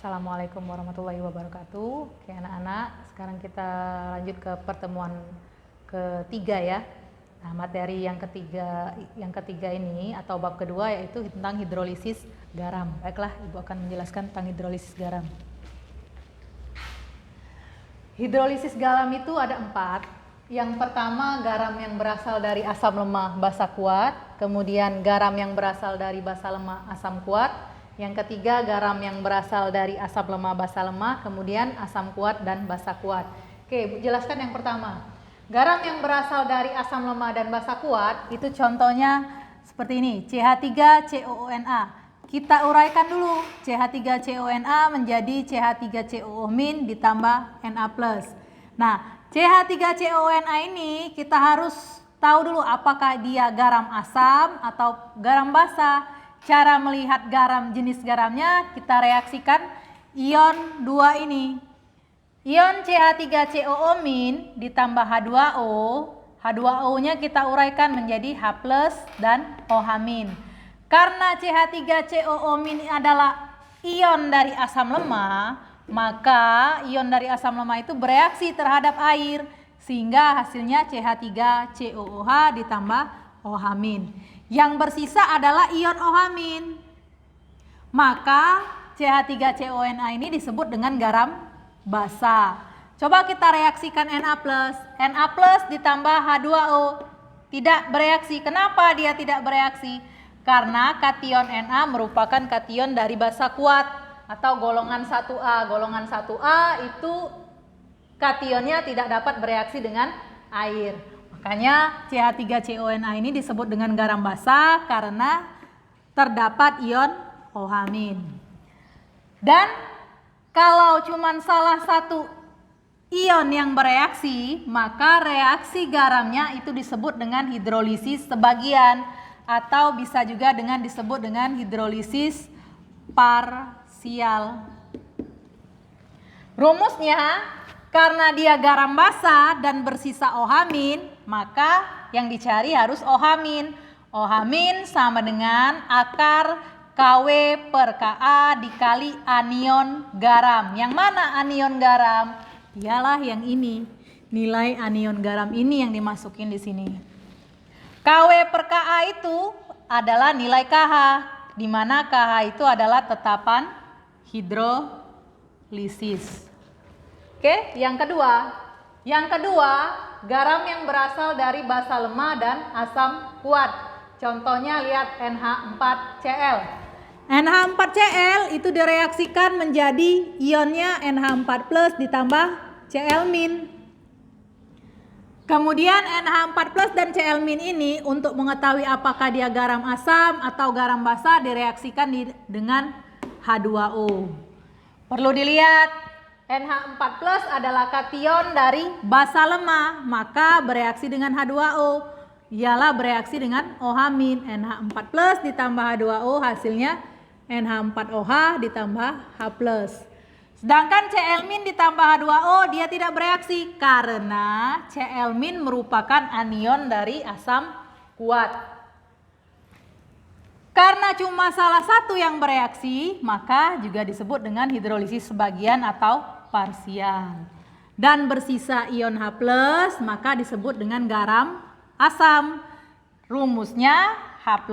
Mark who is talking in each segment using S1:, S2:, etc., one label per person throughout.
S1: Assalamualaikum warahmatullahi wabarakatuh. Oke anak-anak, sekarang kita lanjut ke pertemuan ketiga ya. Nah, materi yang ketiga ini atau bab kedua yaitu tentang hidrolisis garam. Baiklah, Ibu akan menjelaskan tentang hidrolisis garam. Hidrolisis garam itu ada 4. Yang pertama, garam yang berasal dari asam lemah basa kuat, kemudian garam yang berasal dari basa lemah asam kuat. Yang ketiga, garam yang berasal dari asam lemah basa lemah, kemudian asam kuat dan basa kuat. Oke, Bu, jelaskan yang pertama. Garam yang berasal dari asam lemah dan basa kuat itu contohnya seperti ini, CH3COONA. Kita uraikan dulu, CH3COONA menjadi CH3COO- ditambah Na+. Nah, CH3COONA ini kita harus tahu dulu apakah dia garam asam atau garam basa. Cara melihat garam, jenis garamnya kita reaksikan ion 2 ini. Ion CH3COO- ditambah H2O. H2O-nya kita uraikan menjadi H+ dan OH-. Karena CH3COO- adalah ion dari asam lemah, maka ion dari asam lemah itu bereaksi terhadap air sehingga hasilnya CH3COOH ditambah OH-. Yang bersisa adalah ion OH-. Maka CH3CONA ini disebut dengan garam basa. Coba kita reaksikan Na+. Na+ ditambah H2O. Tidak bereaksi. Kenapa dia tidak bereaksi? Karena kation Na merupakan kation dari basa kuat atau golongan 1A. Golongan 1A itu kationnya tidak dapat bereaksi dengan air. Makanya CH3CONA ini disebut dengan garam basa karena terdapat ion OH-. Dan kalau cuma salah satu ion yang bereaksi, maka reaksi garamnya itu disebut dengan hidrolisis sebagian atau bisa juga disebut dengan hidrolisis parsial. Rumusnya, karena dia garam basa dan bersisa OH-, maka yang dicari harus OH-. OH- sama dengan akar KW per Ka dikali anion garam. Yang mana anion garam? Ialah yang ini. Nilai anion garam ini yang dimasukin di sini. KW per Ka itu adalah nilai KH, di mana KH itu adalah tetapan hidrolisis. Oke, yang kedua. Yang kedua, garam yang berasal dari basa lemah dan asam kuat. Contohnya lihat NH4Cl. NH4Cl itu direaksikan menjadi ionnya NH4+ ditambah Cl-. Kemudian NH4+ dan Cl- ini untuk mengetahui apakah dia garam asam atau garam basa direaksikan dengan H2O. Perlu dilihat, NH4+ adalah kation dari basa lemah, maka bereaksi dengan H2O. Ialah bereaksi dengan OH-. NH4+ ditambah H2O hasilnya NH4OH ditambah H+. Sedangkan Cl- ditambah H2O dia tidak bereaksi karena Cl- merupakan anion dari asam kuat. Karena cuma salah satu yang bereaksi, maka juga disebut dengan hidrolisis sebagian atau parsial. Dan bersisa ion H+, maka disebut dengan garam asam. Rumusnya H+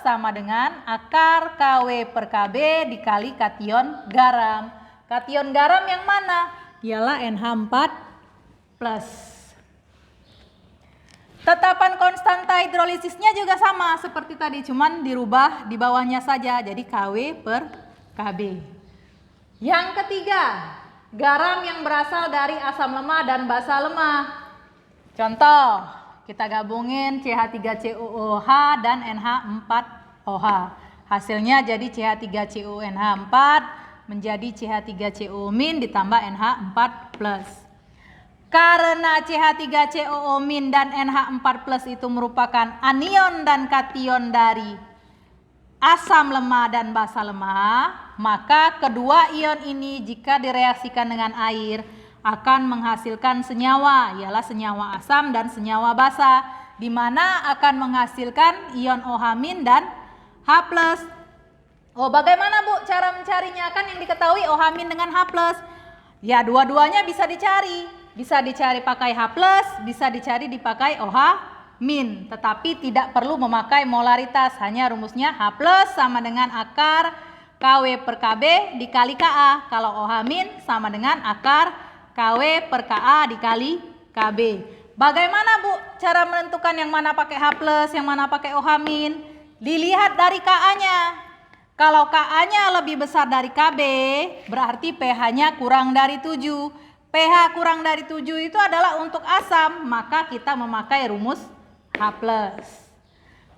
S1: sama dengan akar KW per Kb dikali kation garam. Kation garam yang mana? Ialah NH4+. Tetapan konstanta hidrolisisnya juga sama seperti tadi, cuman dirubah di bawahnya saja jadi KW per Kb. Yang ketiga, garam yang berasal dari asam lemah dan basa lemah. Contoh, kita gabungin CH3COOH dan NH4OH. Hasilnya jadi CH3CONH4 menjadi CH3COO- ditambah NH4+. Karena CH3COO- dan NH4+ itu merupakan anion dan kation dari asam lemah dan basa lemah, maka kedua ion ini jika direaksikan dengan air akan menghasilkan senyawa, ialah senyawa asam dan senyawa basa, di mana akan menghasilkan ion OH- dan H+. Oh, bagaimana Bu cara mencarinya? Kan yang diketahui OH- dengan H+. Ya, dua-duanya bisa dicari. Bisa dicari pakai H+, bisa dicari dipakai OH-, tetapi tidak perlu memakai molaritas. Hanya rumusnya H+ sama dengan akar KW per KB dikali KA. Kalau OH- sama dengan akar KW per KA dikali KB. Bagaimana Bu cara menentukan yang mana pakai H+, yang mana pakai OH-? Dilihat dari KA-nya. Kalau KA-nya lebih besar dari KB, berarti pH-nya kurang dari 7. pH kurang dari 7 itu adalah untuk asam, maka kita memakai rumus H+.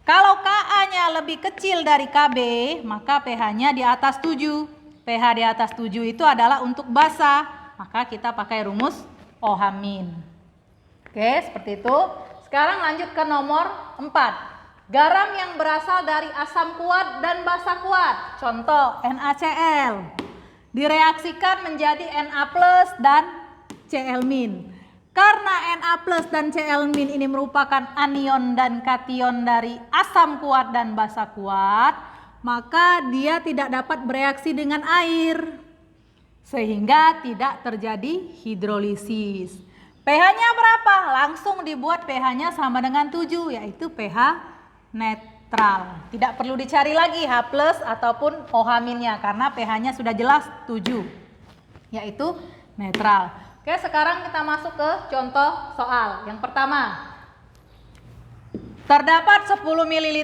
S1: Kalau KA-nya lebih kecil dari KB, maka pH-nya di atas 7. pH di atas 7 itu adalah untuk basa, maka kita pakai rumus OH-. Oke, seperti itu. Sekarang lanjut ke nomor 4. Garam yang berasal dari asam kuat dan basa kuat. Contoh NaCl. Direaksikan menjadi Na+ dan Cl-. Karena Na+ dan Cl- ini merupakan anion dan kation dari asam kuat dan basa kuat, maka dia tidak dapat bereaksi dengan air, sehingga tidak terjadi hidrolisis. pH-nya berapa? Langsung dibuat pH-nya sama dengan 7, yaitu pH netral. Tidak perlu dicari lagi H+ ataupun OH-nya karena pH-nya sudah jelas 7, yaitu netral. Oke, sekarang kita masuk ke contoh soal. Yang pertama, terdapat 10 ml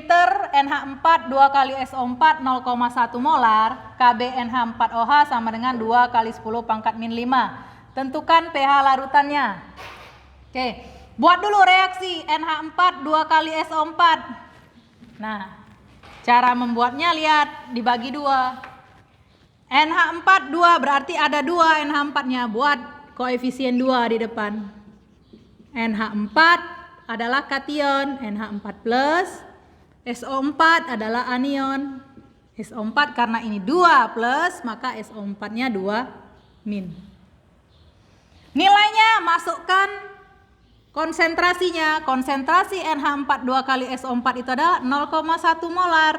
S1: NH4 2 kali SO4 0,1 molar, KB NH4OH sama dengan 2 kali 10 pangkat min 5. Tentukan pH larutannya. Oke, buat dulu reaksi NH4 2 kali SO4. Nah, cara membuatnya lihat, dibagi 2. NH4 2 berarti ada 2 NH4-nya, buat koefisien 2 di depan. NH4 adalah kation, NH4+, SO4 adalah anion. SO4 karena ini 2 plus, maka SO4-nya 2-. Nilainya masukkan konsentrasinya. Konsentrasi NH4 2 kali SO4 itu adalah 0,1 molar.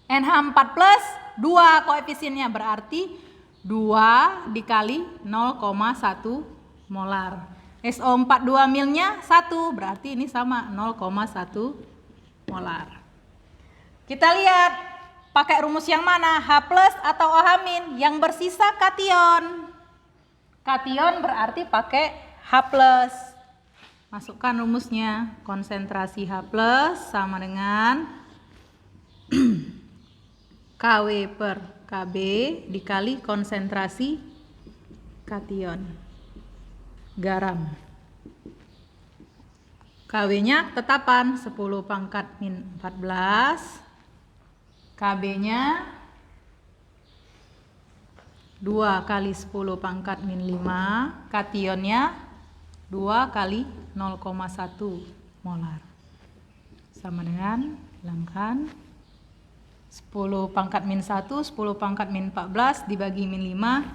S1: NH4 plus 2 koefisiennya berarti 2 dikali 0,1 molar. SO4 2 milnya 1, berarti ini sama 0,1 molar. Kita lihat pakai rumus yang mana, H+ atau OH-. Yang bersisa kation. Kation berarti pakai H+. Masukkan rumusnya, konsentrasi H+ sama dengan KW per KB dikali konsentrasi kation garam. KW-nya tetapan 10 pangkat min 14, KB-nya 2 kali 10 pangkat min 5, kationnya 2 kali 0,1 molar. Sama dengan, hilangkan 10 pangkat min 1, 10 pangkat min 14 dibagi min 5,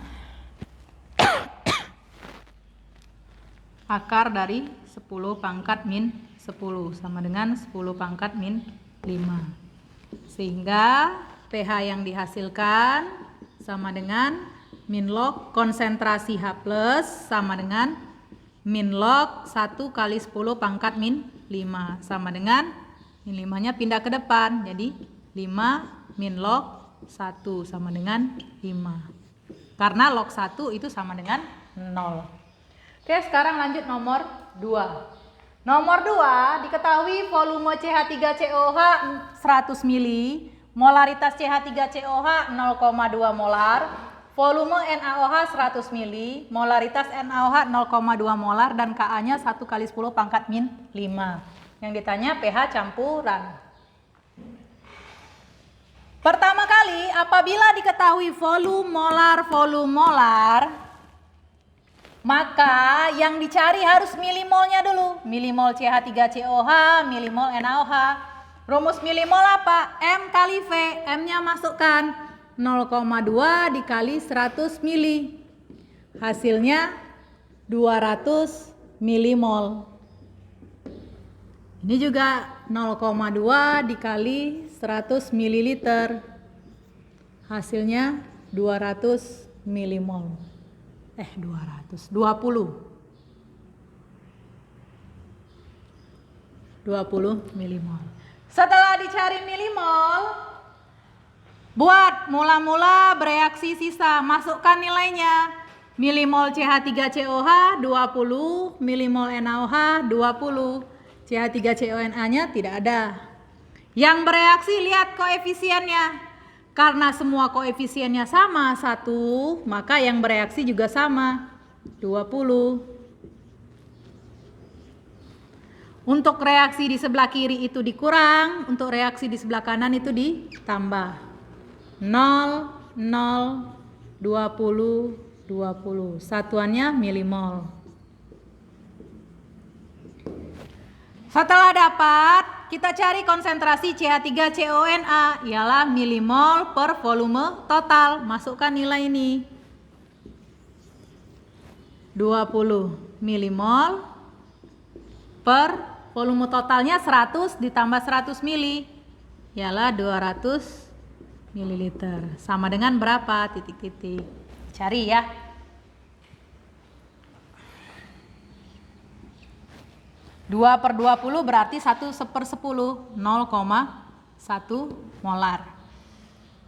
S1: akar dari 10 pangkat min 10 sama dengan 10 pangkat min 5. Sehingga pH yang dihasilkan sama dengan min log konsentrasi H+ sama dengan min log 1 kali 10 pangkat min 5 sama dengan min 5-nya pindah ke depan, jadi 5 min log 1 sama dengan 5. Karena log 1 itu sama dengan 0. Oke, sekarang lanjut nomor 2. Nomor 2, diketahui volume CH3COH 100 ml, molaritas CH3COH 0,2 molar, volume NaOH 100 ml, molaritas NaOH 0,2 molar dan Ka-nya 1 kali 10 pangkat min 5. Yang ditanya pH campuran. Pertama kali, apabila diketahui volume molar, maka yang dicari harus milimolnya dulu. Milimol CH3COH, milimol NaOH. Rumus milimol apa? M kali V. M-nya masukkan 0,2 dikali 100 mili. Hasilnya 200 milimol. Ini juga 0,2 dikali 100 ml. Hasilnya 200 milimol. 20 milimol. Setelah dicari milimol, buat mula-mula bereaksi sisa, masukkan nilainya. Milimol CH3COH 20, milimol NaOH 20. CH3CONA-nya tidak ada. Yang bereaksi lihat koefisiennya. Karena semua koefisiennya sama 1, maka yang bereaksi juga sama 20. Untuk reaksi di sebelah kiri itu dikurang, untuk reaksi di sebelah kanan itu ditambah. 0, 0, 20, 20. Satuannya milimol. Setelah dapat, kita cari konsentrasi CH3CONA, ialah milimol per volume total. Masukkan nilai ini. 20 milimol per volume totalnya 100 ditambah 100 mili, ialah 200 mililiter. Sama dengan berapa? Titik-titik. Cari ya. 2/20 berarti 1/10, 0,1 molar.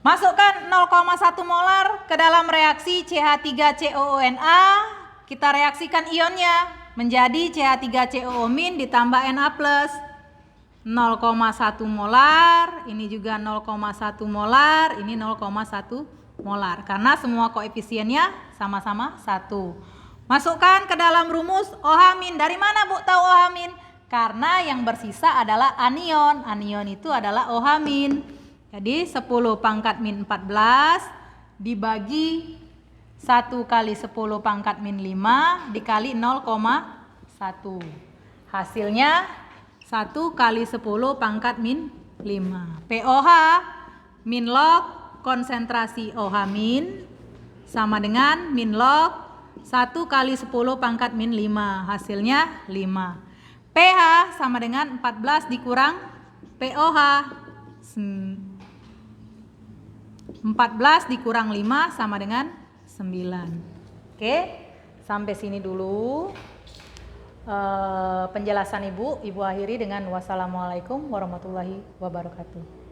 S1: Masukkan 0,1 molar ke dalam reaksi CH3COONA. Kita reaksikan ionnya menjadi CH3COO- ditambah Na+. 0,1 molar, ini juga 0,1 molar, ini 0,1 molar. Karena semua koefisiennya sama-sama 1. Masukkan ke dalam rumus OH-. Dari mana Bu tahu OH-? Karena yang bersisa adalah anion. Anion itu adalah OH-. Jadi 10 pangkat min 14 dibagi 1 kali 10 pangkat min 5 dikali 0,1. Hasilnya 1 kali 10 pangkat min 5. POH min log konsentrasi OH- sama dengan min log 1 kali 10 pangkat min 5, hasilnya 5. pH sama dengan 14 dikurang POH. 14 dikurang 5 sama dengan 9. Oke, sampai sini dulu penjelasan Ibu akhiri dengan wassalamualaikum warahmatullahi wabarakatuh.